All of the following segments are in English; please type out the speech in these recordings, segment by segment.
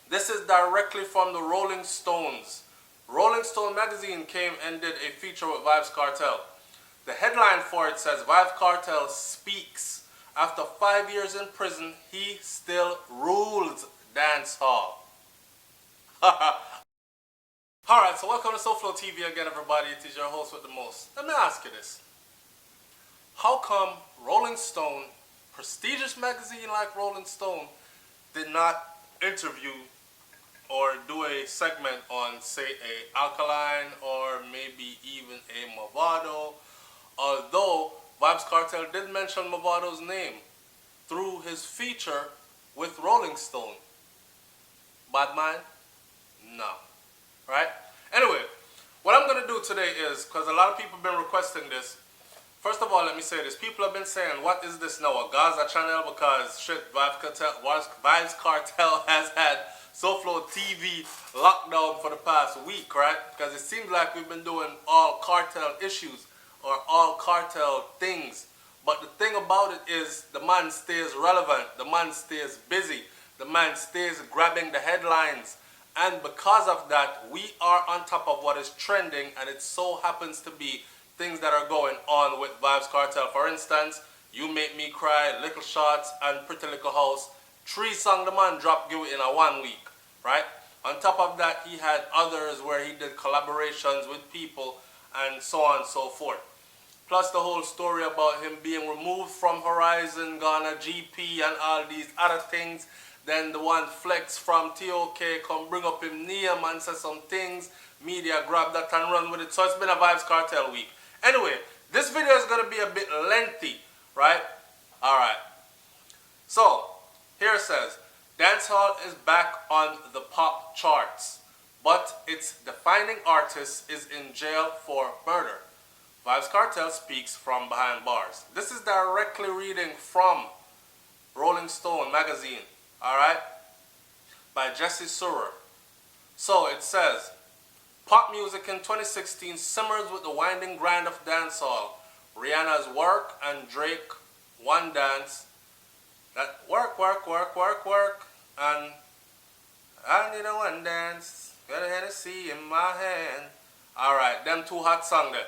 This is directly from the Rolling Stones. Rolling Stone magazine came and did a feature with Vybz Kartel. The headline for it says, Vybz Kartel speaks. After 5 years in prison, he still rules dancehall. Alright, so welcome to SouFLoTV again, everybody. It is your host with the most. Let me ask you this. How come Rolling Stone, prestigious magazine like Rolling Stone, did not interview or do a segment on, say, a Alkaline or maybe even a Mavado? Although Vybz Kartel did mention Mavado's name through his feature with Rolling Stone. Bad mind? No. Right? Anyway, what I'm going to do today is, because a lot of people have been requesting this. First of all, let me say this. People have been saying, what is this now, a Gaza channel? Because shit, Vybz Kartel has had SouFLoTV locked down for the past week, right? Because it seems like we've been doing all cartel issues or all cartel things. But the thing about it is the man stays relevant, the man stays busy, the man stays grabbing the headlines. And because of that, we are on top of what is trending, and it so happens to be things that are going on with Vybz Kartel. For instance, You Make Me Cry, Little Shots, and Pretty Little House. 3 songs the man dropped give it in a 1 week, right? On top of that, he had others where he did collaborations with people and so on and so forth. Plus the whole story about him being removed from Horizon, Ghana, GP, and all these other things. Then the one Flex from TOK come bring up him name and say some things. Media grab that and run with it. So it's been a Vybz Kartel week. Anyway, this video is going to be a bit lengthy, right? Alright. So, here it says, Dancehall is back on the pop charts, but its defining artist is in jail for murder. Vybz Kartel speaks from behind bars. This is directly reading from Rolling Stone magazine, alright, by Jesse Surer. So it says, pop music in 2016 simmers with the winding grind of dancehall. Rihanna's Work and Drake One Dance. That work, and I need a one dance, got a Hennessy in my hand. Alright, them 2 hot songs there.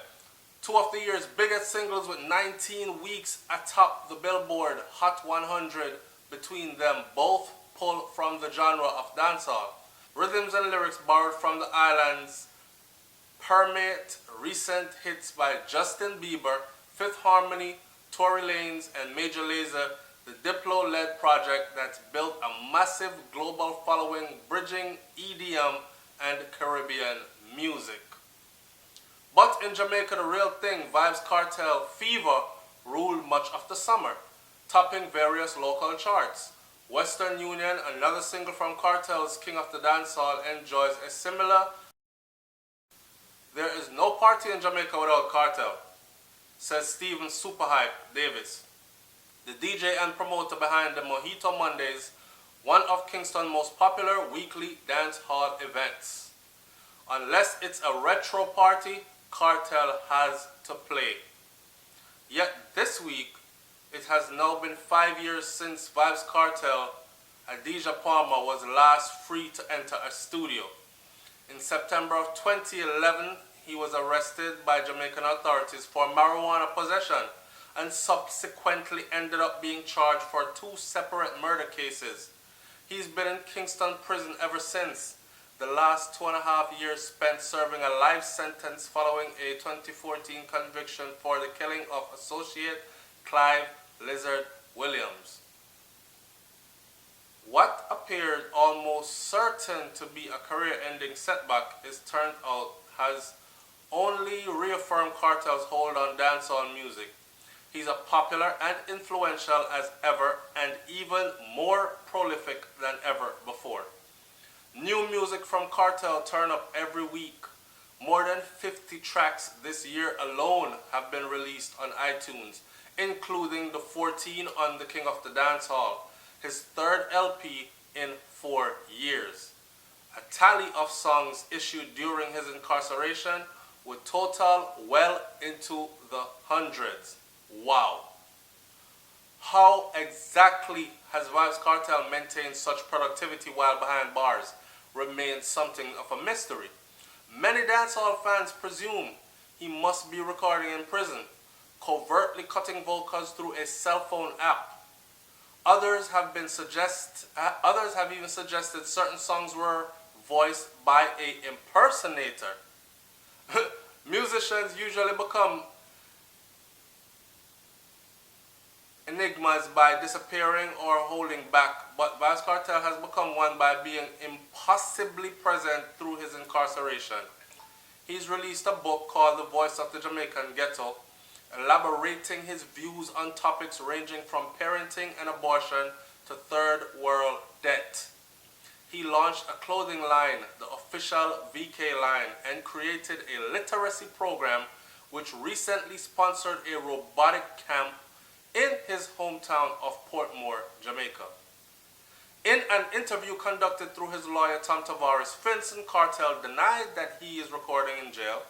2 of the year's biggest singles with 19 weeks atop the Billboard Hot 100 between them, both pull from the genre of dancehall. Rhythms and lyrics borrowed from the islands permeate recent hits by Justin Bieber, Fifth Harmony, Tory Lanez, and Major Lazer, the Diplo-led project that's built a massive global following bridging EDM and Caribbean music. But in Jamaica, the real thing, Vybz Kartel Fever ruled much of the summer, topping various local charts. Western Union, another single from Kartel's King of the Dancehall, enjoys a similar. There is no party in Jamaica without Kartel, says Stephen Superhype Davis, the DJ and promoter behind the Mojito Mondays, one of Kingston's most popular weekly dance hall events. Unless it's a retro party, Kartel has to play. Yet this week, it has now been 5 years since Vybz Kartel, Adidja Palmer, was last free to enter a studio. In September of 2011, he was arrested by Jamaican authorities for marijuana possession and subsequently ended up being charged for 2 separate murder cases. He's been in Kingston prison ever since, the last 2.5 years spent serving a life sentence following a 2014 conviction for the killing of associate Clive Lizard Williams. What appeared almost certain to be a career-ending setback is turned out has only reaffirmed Kartel's hold on dancehall music. He's as popular and influential as ever, and even more prolific than ever before. New music from Kartel turn up every week. More than 50 tracks this year alone have been released on iTunes, including the 14 on the King of the Dancehall, his 3rd LP in 4 years. A tally of songs issued during his incarceration would total well into the hundreds. Wow. How exactly has Vybz Kartel maintained such productivity while behind bars remains something of a mystery. Many dancehall fans presume he must be recording in prison, covertly cutting vocals through a cell phone app. Others have even suggested certain songs were voiced by an impersonator. Musicians usually become enigmas by disappearing or holding back, but Vybz Kartel has become one by being impossibly present through his incarceration. He's released a book called The Voice of the Jamaican Ghetto, elaborating his views on topics ranging from parenting and abortion to third world debt. He launched a clothing line, the official VK line, and created a literacy program which recently sponsored a robotic camp in his hometown of Portmore, Jamaica. In an interview conducted through his lawyer Tom Tavares, Vincent Kartel denied that he is recording in jail.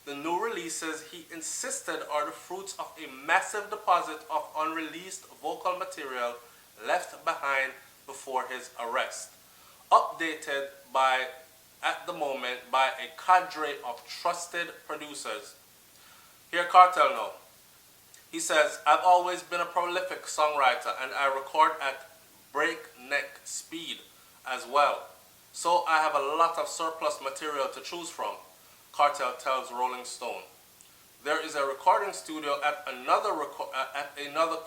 The new releases, he insisted, are the fruits of a massive deposit of unreleased vocal material left behind before his arrest, updated at the moment by a cadre of trusted producers. Here Kartel now. He says, I've always been a prolific songwriter and I record at breakneck speed as well. So I have a lot of surplus material to choose from, Kartel tells Rolling Stone. There is a recording studio at another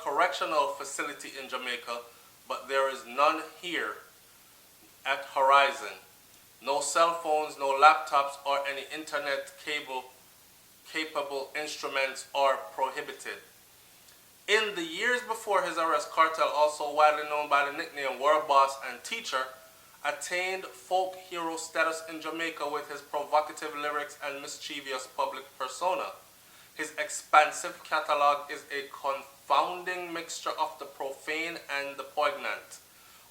correctional facility in Jamaica, but there is none here at Horizon. No cell phones, no laptops, or any internet capable instruments are prohibited. In the years before his arrest, Kartel, also widely known by the nickname World Boss and Teacher, attained folk hero status in Jamaica with his provocative lyrics and mischievous public persona. His expansive catalog is a confounding mixture of the profane and the poignant.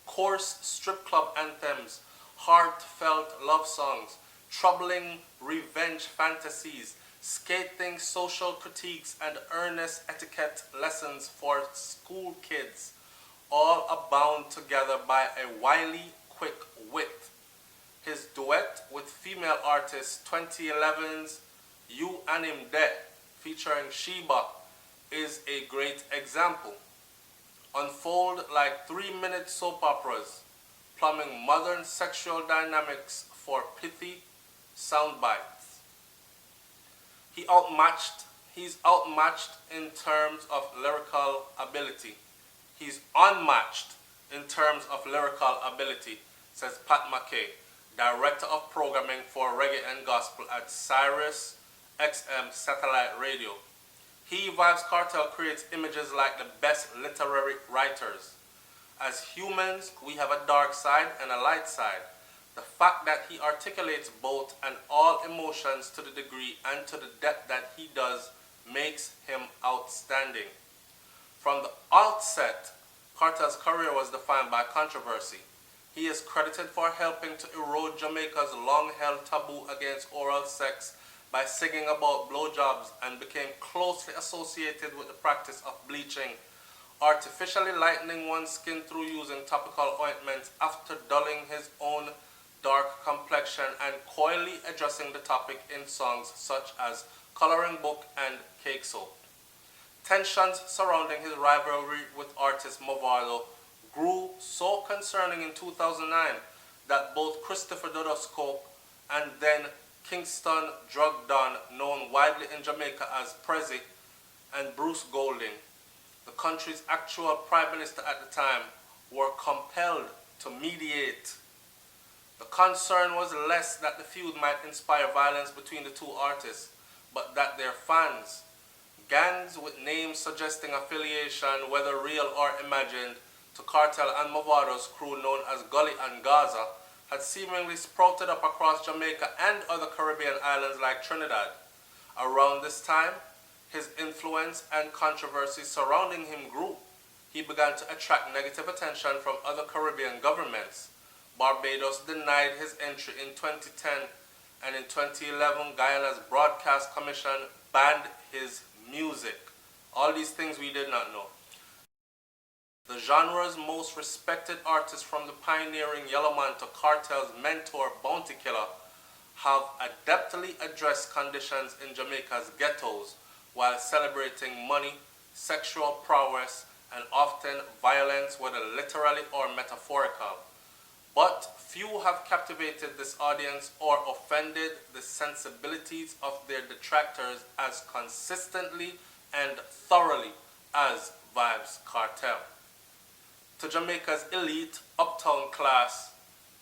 Coarse strip club anthems, heartfelt love songs, troubling revenge fantasies, scathing social critiques, and earnest etiquette lessons for school kids, all abound together by a wily, quick wit. His duet with female artist 2011's You and Him Dead, featuring Sheba, is a great example. Unfold like 3-minute soap operas, plumbing modern sexual dynamics for pithy sound bites. He's outmatched in terms of lyrical ability. He's unmatched in terms of lyrical ability, says Pat McKay, Director of Programming for Reggae and Gospel at Sirius XM Satellite Radio. He, Vybz Kartel, creates images like the best literary writers. As humans, we have a dark side and a light side. The fact that he articulates both and all emotions to the degree and to the depth that he does makes him outstanding. From the outset, Kartel's career was defined by controversy. He is credited for helping to erode Jamaica's long-held taboo against oral sex by singing about blowjobs, and became closely associated with the practice of bleaching, artificially lightening one's skin through using topical ointments after dulling his own dark complexion, and coyly addressing the topic in songs such as Coloring Book and Cake Soap. Tensions surrounding his rivalry with artist Mavado grew so concerning in 2009 that both Christopher Dodoscope and then Kingston drug don, known widely in Jamaica as Prezi, and Bruce Golding, the country's actual prime minister at the time, were compelled to mediate. The concern was less that the feud might inspire violence between the two artists, but that their fans, gangs with names suggesting affiliation, whether real or imagined, to Kartel and Mavado's crew known as Gully and Gaza, had seemingly sprouted up across Jamaica and other Caribbean islands like Trinidad. Around this time, his influence and controversy surrounding him grew. He began to attract negative attention from other Caribbean governments. Barbados denied his entry in 2010, and in 2011, Guyana's Broadcast Commission banned his music. All these things we did not know. the genre's most respected artists from the pioneering Yellowman to Kartel's mentor Bounty Killer have adeptly addressed conditions in Jamaica's ghettos while celebrating money, sexual prowess, and often violence, whether literally or metaphorical. But few have captivated this audience or offended the sensibilities of their detractors as consistently and thoroughly as Vybz Kartel. To Jamaica's elite uptown class,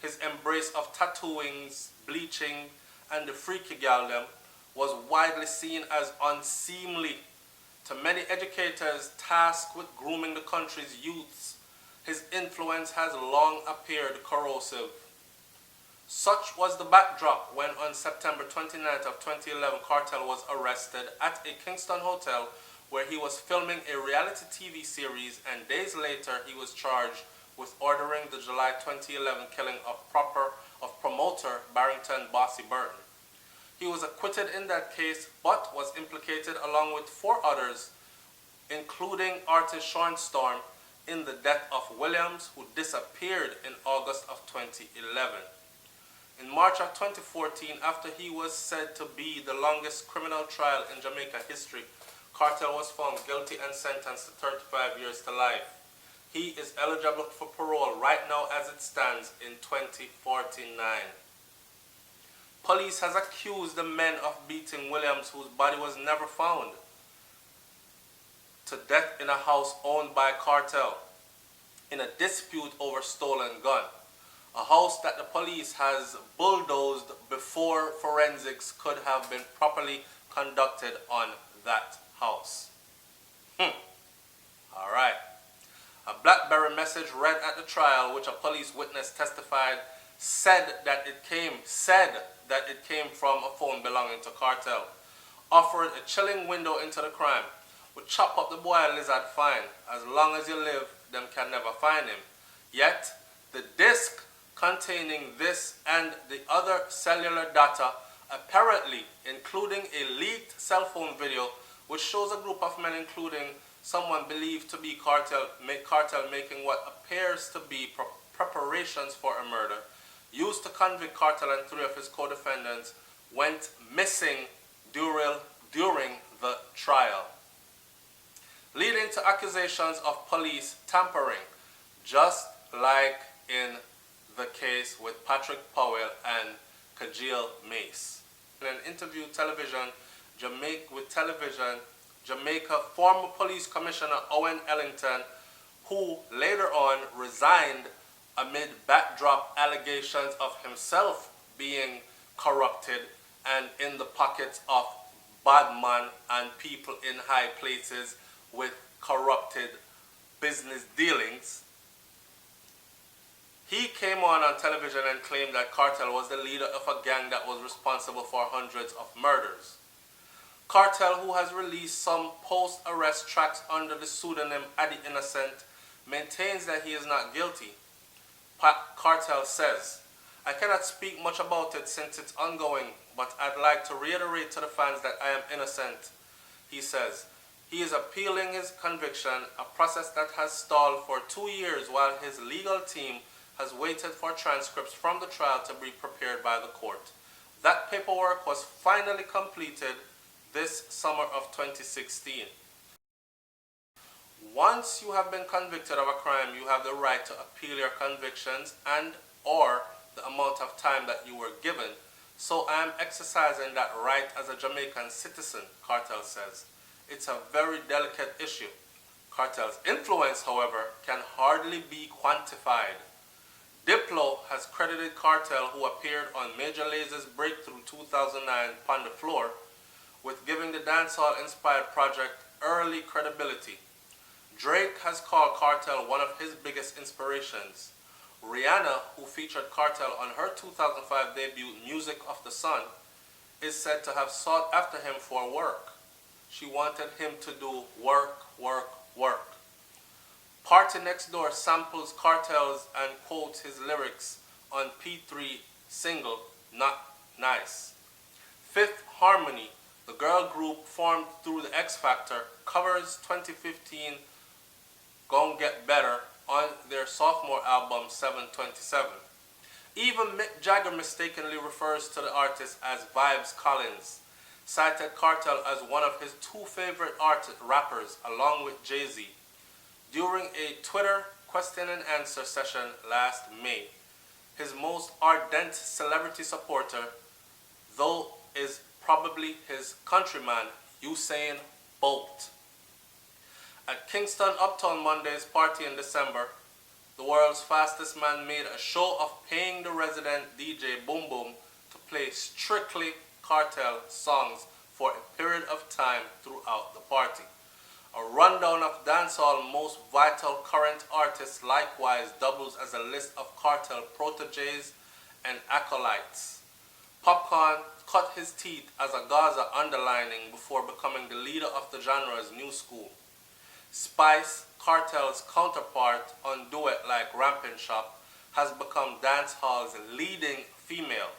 his embrace of tattooings, bleaching, and the freaky galdom was widely seen as unseemly. To many educators tasked with grooming the country's youths, his influence has long appeared corrosive. Such was the backdrop when on September 29th of 2011, Kartel was arrested at a Kingston hotel where he was filming a reality TV series, and days later he was charged with ordering the July 2011 killing of promoter Barrington Bossy Burton. He was acquitted in that case, but was implicated along with 4 others, including artist Sean Storm, in the death of Williams, who disappeared in August of 2011. In March of 2014, after he was said to be the longest criminal trial in Jamaica history, Kartel was found guilty and sentenced to 35 years to life. He is eligible for parole right now as it stands in 2049. Police has accused the men of beating Williams, whose body was never found, to death in a house owned by Kartel in a dispute over stolen gun. A house that the police has bulldozed before forensics could have been properly conducted on that house. Alright. A BlackBerry message read at the trial, which a police witness testified, said that it came from a phone belonging to Kartel, offered a chilling window into the crime. Would chop up the boy a lizard fine. As long as you live, them can never find him. Yet, the disc containing this and the other cellular data, apparently including a leaked cell phone video, which shows a group of men, including someone believed to be Kartel making what appears to be preparations for a murder, used to convict Kartel and 3 of his co-defendants, went missing during the trial, leading to accusations of police tampering, just like in the case with Patrick Powell and Kajil Mace. In an interview with Jamaica former police commissioner Owen Ellington, who later on resigned amid backdrop allegations of himself being corrupted and in the pockets of badman and people in high places with corrupted business dealings. He came on television and claimed that Kartel was the leader of a gang that was responsible for hundreds of murders. Kartel, who has released some post-arrest tracks under the pseudonym Addy Innocent, maintains that he is not guilty. Kartel says, "I cannot speak much about it since it's ongoing, but I'd like to reiterate to the fans that I am innocent." He says he is appealing his conviction, a process that has stalled for 2 years while his legal team has waited for transcripts from the trial to be prepared by the court. That paperwork was finally completed this summer of 2016. Once you have been convicted of a crime, you have the right to appeal your convictions and or the amount of time that you were given. So I am exercising that right as a Jamaican citizen, Kartel says. It's a very delicate issue. Kartel's influence, however, can hardly be quantified. Diplo has credited Kartel, who appeared on Major Laser's Breakthrough 2009 Pon the Floor, with giving the dancehall-inspired project early credibility. Drake has called Kartel one of his biggest inspirations. Rihanna, who featured Kartel on her 2005 debut Music of the Sun, is said to have sought after him for work. She wanted him to do work, work, work. Party Next Door samples Kartel's and quotes his lyrics on P3 single Not Nice. Fifth Harmony, the girl group formed through the X Factor, covers 2015 Gon' Get Better on their sophomore album 727. Even Mick Jagger mistakenly refers to the artist as Vybz Collins, cited Kartel as one of his two favorite rappers along with Jay-Z. During a Twitter question and answer session last May, his most ardent celebrity supporter, though, is probably his countryman Usain Bolt. At Kingston Uptown Monday's party in December, the world's fastest man made a show of paying the resident DJ Boom Boom to play strictly Kartel songs for a period of time throughout the party. A rundown of dancehall most vital current artists likewise doubles as a list of Kartel proteges and acolytes. Popcorn cut his teeth as a Gaza underlining before becoming the leader of the genre's new school. Spice, Kartel's counterpart on duet like Rampin' Shop, has become dancehall's leading female.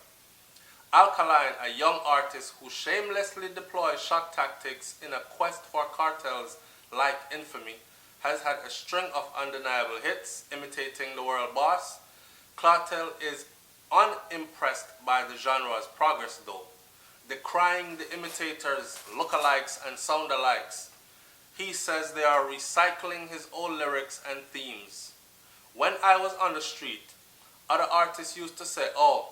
Alkaline, a young artist who shamelessly deploys shock tactics in a quest for Kartel's like infamy, has had a string of undeniable hits imitating the world boss. Kartel is unimpressed by the genre's progress though, decrying the imitators, lookalikes and soundalikes. He says they are recycling his old lyrics and themes. When I was on the street, other artists used to say, oh,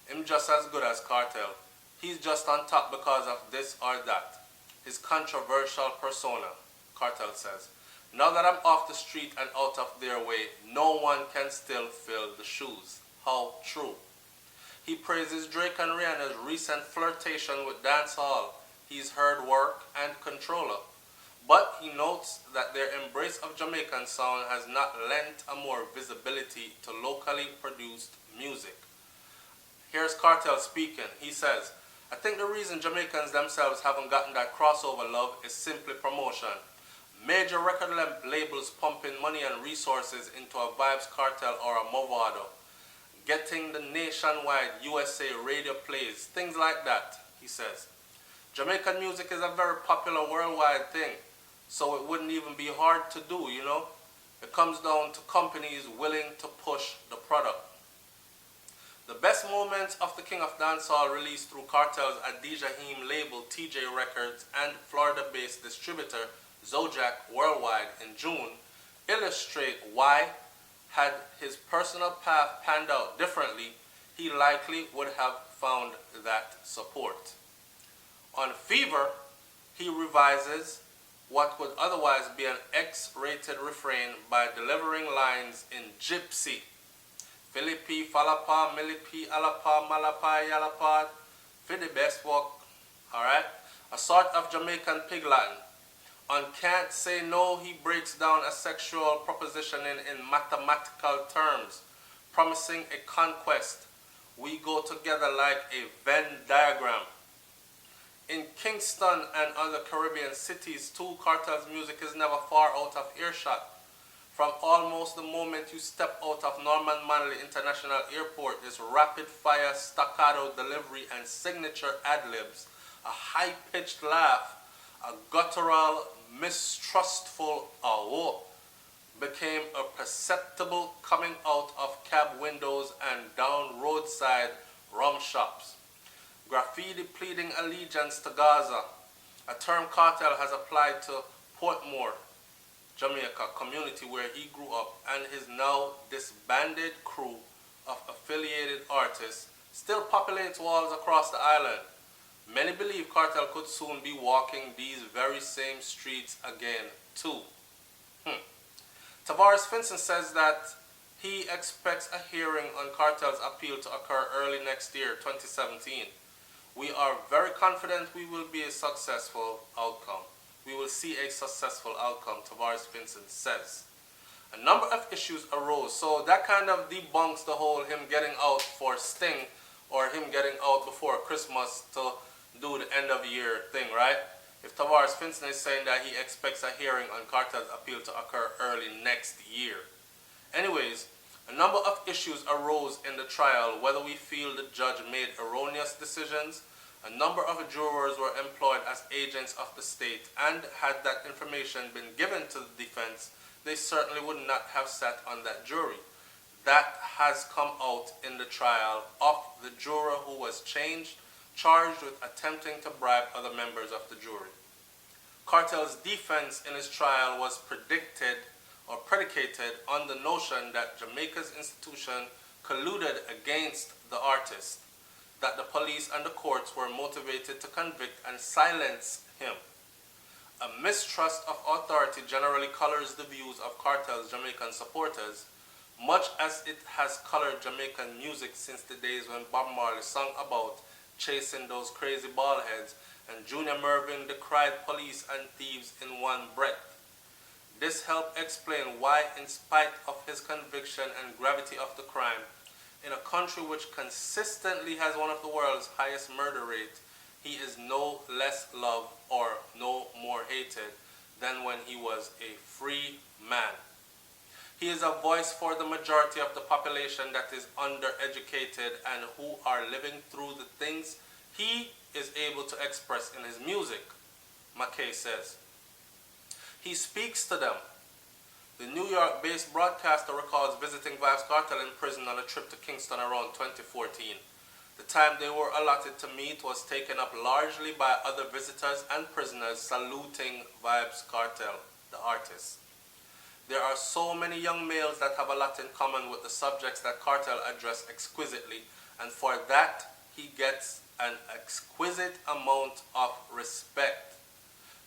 him just as good as Kartel. He's just on top because of this or that. His controversial persona, Kartel says. Now that I'm off the street and out of their way, no one can still fill the shoes. How true. He praises Drake and Rihanna's recent flirtation with dancehall. He's heard work and Controller. But he notes that their embrace of Jamaican sound has not lent a more visibility to locally produced music. Here's Kartel speaking. He says, I think the reason Jamaicans themselves haven't gotten that crossover love is simply promotion. Major record labels pumping money and resources into a Vybz Kartel or a Movado. Getting the nationwide USA radio plays, things like that, he says. Jamaican music is a very popular worldwide thing. So it wouldn't even be hard to do, you know. It comes down to companies willing to push the product. The best moments of the King of Dancehall released through Kartel's Adijahim label TJ Records and Florida-based distributor Zojak Worldwide in June illustrate why, had his personal path panned out differently, he likely would have found that support. On Fever, he revises what would otherwise be an X-rated refrain by delivering lines in Gypsy. Philippi, Falapa, Milipi, Alapa, Malapa, Yalapa, for the best walk. Alright? A sort of Jamaican pig Latin. On Can't Say No, he breaks down a sexual proposition in mathematical terms, promising a conquest. We go together like a Venn diagram. In Kingston and other Caribbean cities too, Kartel's music is never far out of earshot. From almost the moment you step out of Norman Manley International Airport, this rapid-fire staccato delivery and signature ad-libs, a high-pitched laugh, a guttural, mistrustful "ah-whoa" became a perceptible coming out of cab windows and down roadside rum shops. Graffiti pleading allegiance to Gaza, a term Kartel has applied to Portmore, Jamaica, community where he grew up, and his now disbanded crew of affiliated artists still populates walls across the island. Many believe Kartel could soon be walking these very same streets again too. Tavares Finson says that he expects a hearing on Kartel's appeal to occur early next year, 2017. We are very confident we will be a successful outcome. We will see a successful outcome, Tavares Finson says. A number of issues arose, so that kind of debunks the whole him getting out for Sting or him getting out before Christmas to do the end of the year thing, right? If Tavares Finson is saying that he expects a hearing on Kartel's appeal to occur early next year. Anyways, a number of issues arose in the trial, whether we feel the judge made erroneous decisions. A number of jurors were employed as agents of the state, and had that information been given to the defense, they certainly would not have sat on that jury. That has come out in the trial of the juror who was charged with attempting to bribe other members of the jury. Kartel's defense in his trial was predicated on the notion that Jamaica's institution colluded against the artist, that the police and the courts were motivated to convict and silence him. A mistrust of authority generally colors the views of Kartel's Jamaican supporters, much as it has colored Jamaican music since the days when Bob Marley sung about chasing those crazy bald heads and Junior Murvin decried police and thieves in one breath. This helped explain why, in spite of his conviction and gravity of the crime, in a country which consistently has one of the world's highest murder rates, he is no less loved or no more hated than when he was a free man. He is a voice for the majority of the population that is undereducated and who are living through the things he is able to express in his music, McKay says. He speaks to them. The New York-based broadcaster recalls visiting Vybz Kartel in prison on a trip to Kingston around 2014. The time they were allotted to meet was taken up largely by other visitors and prisoners saluting Vybz Kartel, the artist. There are so many young males that have a lot in common with the subjects that Kartel addressed exquisitely, and for that he gets an exquisite amount of respect.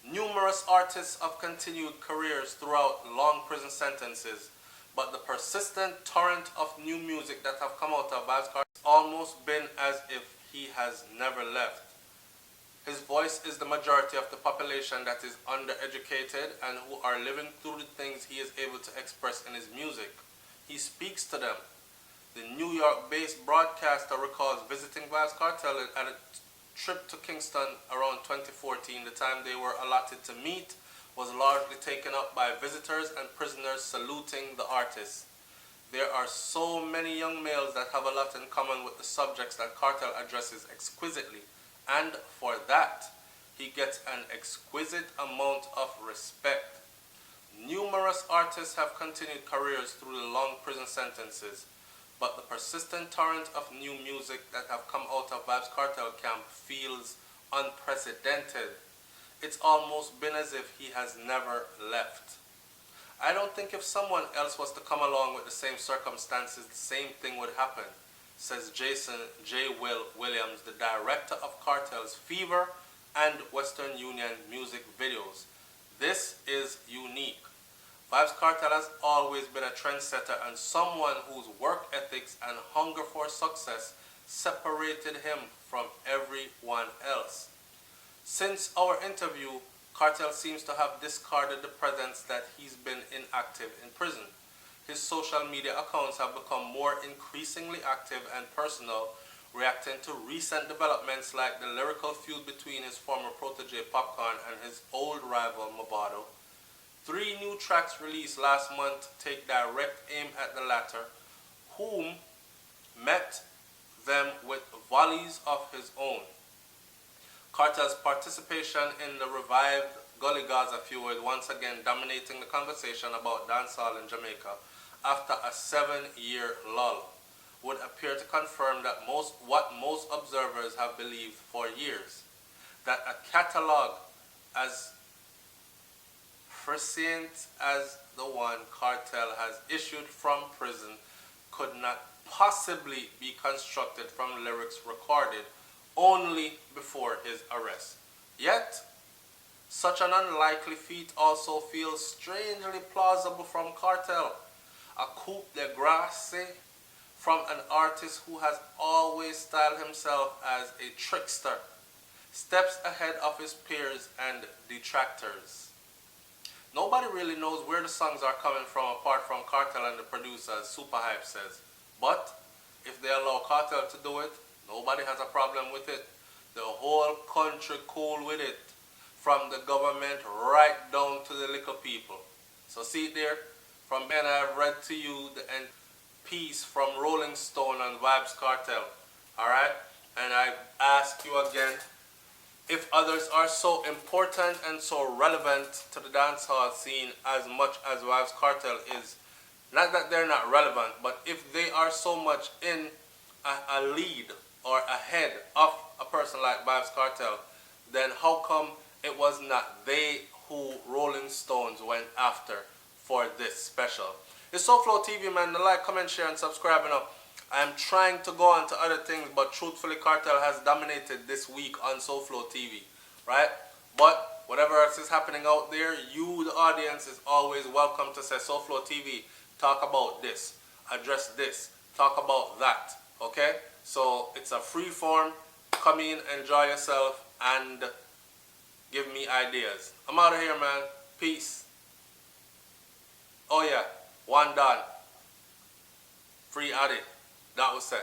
Numerous artists have continued careers throughout long prison sentences, but the persistent torrent of new music that have come out of Vybz Kartel has almost been as if he has never left. His voice is the majority of the population that is undereducated and who are living through the things he is able to express in his music. He speaks to them. The New York-based broadcaster recalls visiting Vybz Kartel at a trip to Kingston around 2014. The time they were allotted to meet was largely taken up by visitors and prisoners saluting the artist. There are so many young males that have a lot in common with the subjects that Kartel addresses exquisitely, and for that, he gets an exquisite amount of respect. Numerous artists have continued careers through the long prison sentences, but the persistent torrent of new music that have come out of Vybz Kartel camp feels unprecedented. It's almost been as if he has never left. I don't think if someone else was to come along with the same circumstances, the same thing would happen, says Jason J. Williams, the director of Kartel's Fever and Western Union music videos. This is unique. Vybz Kartel has always been a trendsetter and someone whose work ethics and hunger for success separated him from everyone else. Since our interview, Kartel seems to have discarded the presence that he's been inactive in prison. His social media accounts have become more increasingly active and personal, reacting to recent developments like the lyrical feud between his former protege Popcorn and his old rival Movado. 3 new tracks released last month take direct aim at the latter, whom met them with volleys of his own. Kartel's participation in the revived Gully Gaza feud once again dominating the conversation about dancehall in Jamaica after a 7-year lull would appear to confirm that what most observers have believed for years, that a catalogue as prescient as the one Kartel has issued from prison could not possibly be constructed from lyrics recorded only before his arrest. Yet, such an unlikely feat also feels strangely plausible from Kartel, a coup de grace from an artist who has always styled himself as a trickster, steps ahead of his peers and detractors. Nobody really knows where the songs are coming from apart from Kartel and the producers, Super Hype says. But if they allow Kartel to do it, nobody has a problem with it. The whole country cool with it, from the government right down to the little people. So see it there? From Ben, I've read to you the piece from Rolling Stone on Vybz Kartel. Alright? And I ask you again, if others are so important and so relevant to the dancehall scene as much as Vybz Kartel is, not that they're not relevant, but if they are so much in a lead or ahead of a person like Vybz Kartel, then how come it was not they who Rolling Stones went after for this special? It's SouFLoTV, man. Like, comment, share, and subscribe. I am trying to go on to other things, but truthfully, Kartel has dominated this week on SouFLoTV, right? But whatever else is happening out there, you, the audience, is always welcome to say, SouFLoTV, talk about this, address this, talk about that, okay? So it's a free form. Come in, enjoy yourself, and give me ideas. I'm out of here, man. Peace. Oh yeah, one done. Free Addy. That was said.